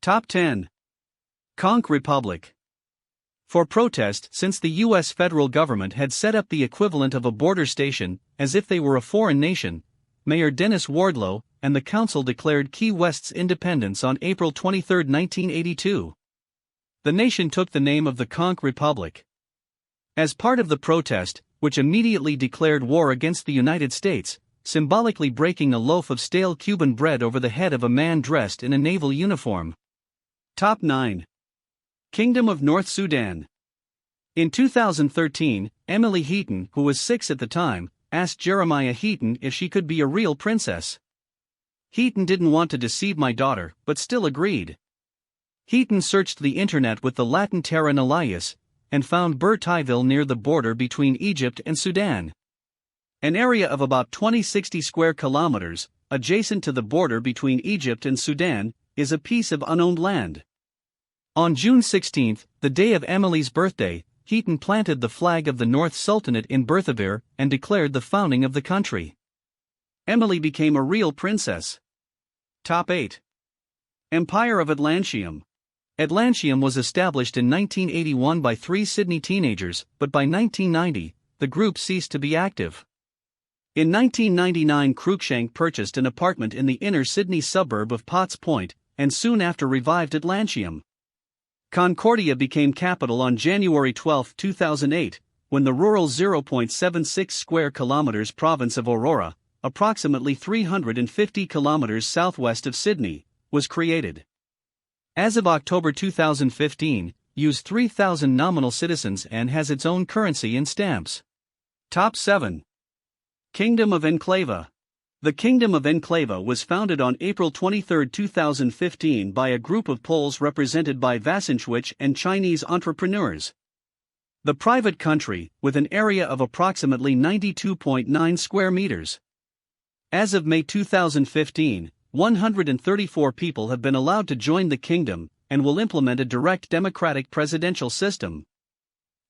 Top 10. Conch Republic. For protest, since the U.S. federal government had set up the equivalent of a border station, as if they were a foreign nation, Mayor Dennis Wardlow and the council declared Key West's independence on April 23, 1982. The nation took the name of the Conch Republic. As part of the protest, which immediately declared war against the United States, symbolically breaking a loaf of stale Cuban bread over the head of a man dressed in a naval uniform. Top 9. Kingdom of North Sudan. In 2013, Emily Heaton, who was 6 at the time, asked Jeremiah Heaton if she could be a real princess. Heaton didn't want to deceive my daughter, but still agreed. Heaton searched the internet with the Latin Terra Nullius, and found Berthaiville near the border between Egypt and Sudan. An area of about 2060 square kilometers, adjacent to the border between Egypt and Sudan, is a piece of unowned land. On June 16, the day of Emily's birthday, Heaton planted the flag of the North Sultanate in Berthaiville and declared the founding of the country. Emily became a real princess. Top 8. Empire of Atlantium. Atlantium was established in 1981 by 3 Sydney teenagers, but by 1990, the group ceased to be active. In 1999, Cruikshank purchased an apartment in the inner Sydney suburb of Potts Point, and soon after revived Atlantium. Concordia became capital on January 12, 2008, when the rural 0.76 square kilometers province of Aurora, approximately 350 kilometers southwest of Sydney, was created. As of October 2015, used 3,000 nominal citizens and has its own currency in stamps. Top 7. Kingdom of Enclave. The Kingdom of Enclave was founded on April 23, 2015 by a group of Poles represented by Vasinchwich and Chinese entrepreneurs. The private country, with an area of approximately 92.9 square meters. As of May 2015, 134 people have been allowed to join the kingdom, and will implement a direct democratic presidential system.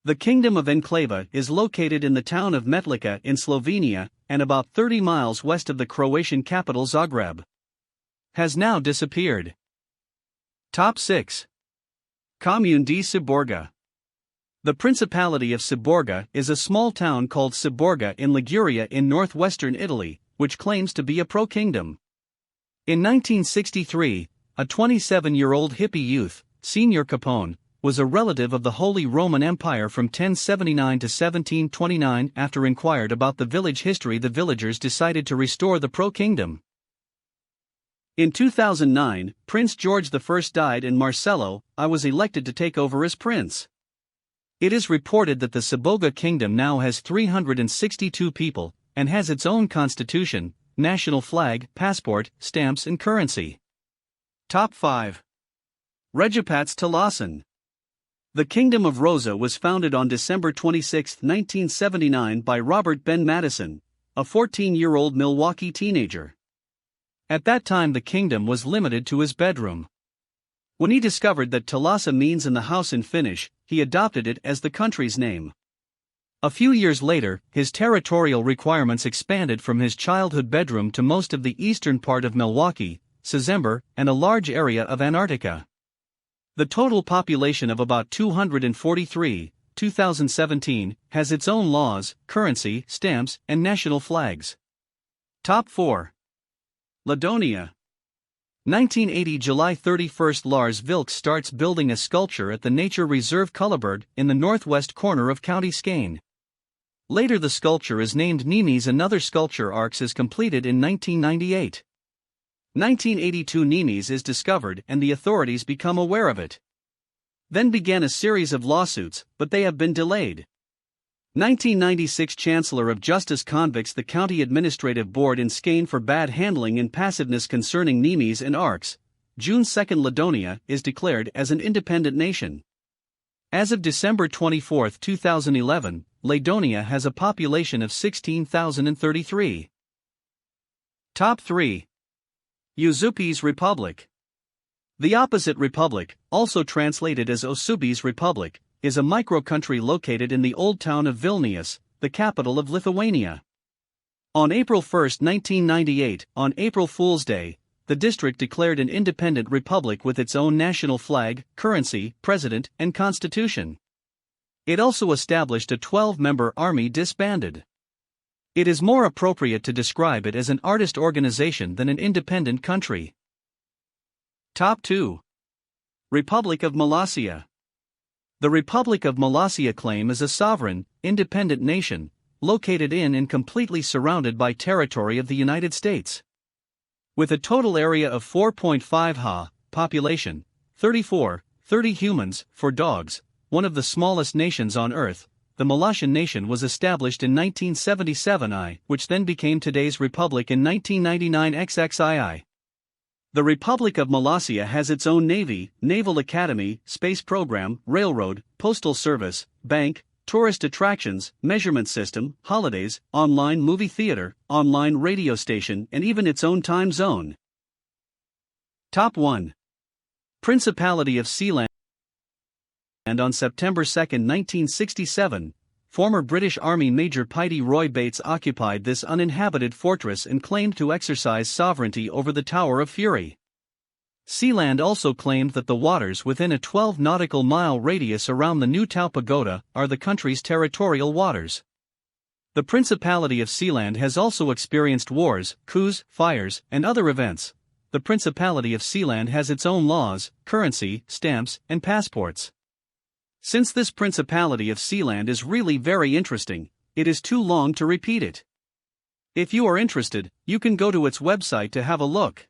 The Kingdom of Enclave is located in the town of Metlika in Slovenia, and about 30 miles west of the Croatian capital Zagreb. Has now disappeared. Top 6. Commune di Siborga. The Principality of Siborga is a small town called Siborga in Liguria in northwestern Italy, which claims to be a pro-kingdom. In 1963, a 27-year-old hippie youth, Signor Capone, was a relative of the Holy Roman Empire from 1079 to 1729. After inquired about the village history, the villagers decided to restore the pro-kingdom. In 2009, Prince George I died and Marcello I was elected to take over as prince. It is reported that the Siborga kingdom now has 362 people, and has its own constitution, national flag, passport, stamps and currency. Top 5. Regipats Talasan. The Kingdom of Rosa was founded on December 26, 1979 by Robert Ben Madison, a 14-year-old Milwaukee teenager. At that time the kingdom was limited to his bedroom. When he discovered that Talassa means in the house in Finnish, he adopted it as the country's name. A few years later, his territorial requirements expanded from his childhood bedroom to most of the eastern part of Milwaukee, Sazember, and a large area of Antarctica. The total population of about 243, 2017, has its own laws, currency, stamps, and national flags. Top 4. Ladonia. 1980 July 31 Lars Vilks starts building a sculpture at the Nature Reserve Kulleberg in the northwest corner of County Skane. Later the sculpture is named Nimis. Another sculpture Arcs is completed in 1998. 1982 Nimis is discovered and the authorities become aware of it. Then began a series of lawsuits, but they have been delayed. 1996 Chancellor of Justice convicts the County Administrative Board in Skane for bad handling and passiveness concerning Nimis and Arcs. June 2 Ladonia is declared as an independent nation. As of December 24, 2011, Ladonia has a population of 16,033. Top 3. Eusupes Republic. The opposite republic, also translated as Osubies Republic, is a micro-country located in the old town of Vilnius, the capital of Lithuania. On April 1, 1998, on April Fool's Day, the district declared an independent republic with its own national flag, currency, president, and constitution. It also established a 12-member army disbanded. It is more appropriate to describe it as an artist organization than an independent country. Top 2. Republic of Molossia. The Republic of Molossia claim is a sovereign, independent nation, located in and completely surrounded by territory of the United States. With a total area of 4.5 ha, population, 30 humans, for dogs, one of the smallest nations on Earth, the Molossian nation was established in 1977, which then became today's republic in 1999 XXII. The Republic of Molossia has its own navy, naval academy, space program, railroad, postal service, bank, tourist attractions, measurement system, holidays, online movie theater, online radio station, and even its own time zone. Top 1. Principality of Sealand. And on September 2, 1967, former British Army Major Piety Roy Bates occupied this uninhabited fortress and claimed to exercise sovereignty over the Tower of Fury. Sealand also claimed that the waters within a 12 nautical mile radius around the New Tau Pagoda are the country's territorial waters. The Principality of Sealand has also experienced wars, coups, fires, and other events. The Principality of Sealand has its own laws, currency, stamps, and passports. Since this Principality of Sealand is really very interesting, it is too long to repeat it. If you are interested, you can go to its website to have a look.